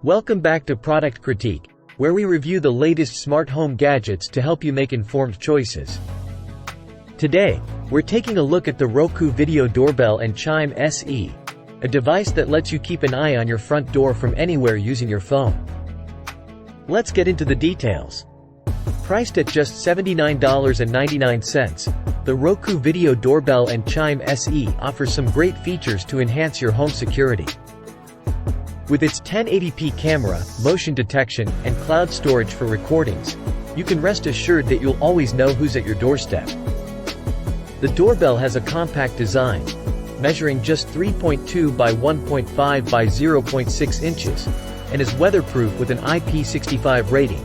Welcome back to Product Critique, where we review the latest smart home gadgets to help you make informed choices. Today, we're taking a look at the Roku Video Doorbell and Chime SE, a device that lets you keep an eye on your front door from anywhere using your phone. Let's get into the details. Priced at just $79.99, the Roku Video Doorbell and Chime SE offers some great features to enhance your home security. With its 1080p camera, motion detection, and cloud storage for recordings, you can rest assured that you'll always know who's at your doorstep. The doorbell has a compact design, measuring just 3.2 by 1.5 by 0.6 inches, and is weatherproof with an IP65 rating.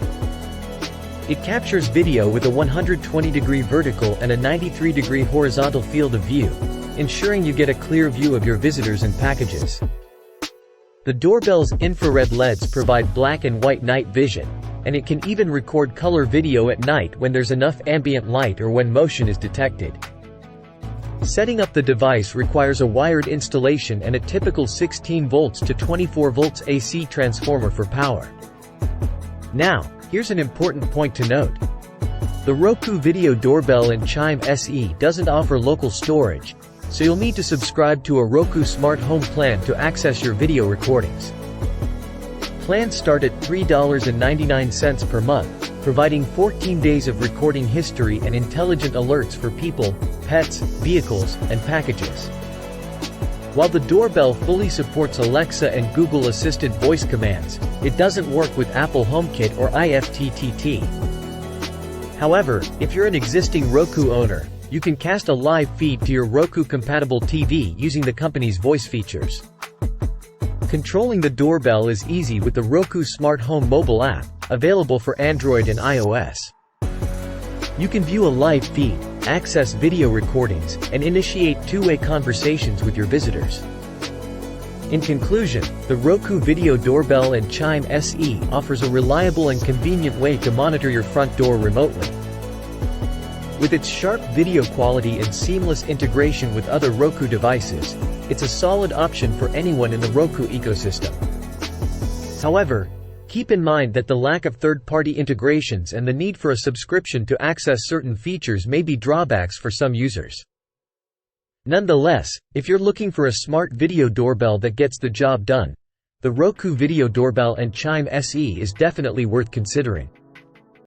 It captures video with a 120-degree vertical and a 93-degree horizontal field of view, ensuring you get a clear view of your visitors and packages. The doorbell's infrared LEDs provide black and white night vision, and it can even record color video at night when there's enough ambient light or when motion is detected. Setting up the device requires a wired installation and a typical 16 volts to 24 volts AC transformer for power. Now, here's an important point to note. The Roku Video Doorbell and Chime SE doesn't offer local storage, so you'll need to subscribe to a Roku Smart Home plan to access your video recordings. Plans start at $3.99 per month, providing 14 days of recording history and intelligent alerts for people, pets, vehicles, and packages. While the doorbell fully supports Alexa and Google Assisted voice commands, it doesn't work with Apple HomeKit or IFTTT. However, if you're an existing Roku owner, you can cast a live feed to your Roku-compatible TV using the company's voice features. Controlling the doorbell is easy with the Roku Smart Home mobile app, available for Android and iOS. You can view a live feed, access video recordings, and initiate two-way conversations with your visitors. In conclusion, the Roku Video Doorbell and Chime SE offers a reliable and convenient way to monitor your front door remotely. With its sharp video quality and seamless integration with other Roku devices, it's a solid option for anyone in the Roku ecosystem. However, keep in mind that the lack of third-party integrations and the need for a subscription to access certain features may be drawbacks for some users. Nonetheless, if you're looking for a smart video doorbell that gets the job done, the Roku Video Doorbell and Chime SE is definitely worth considering.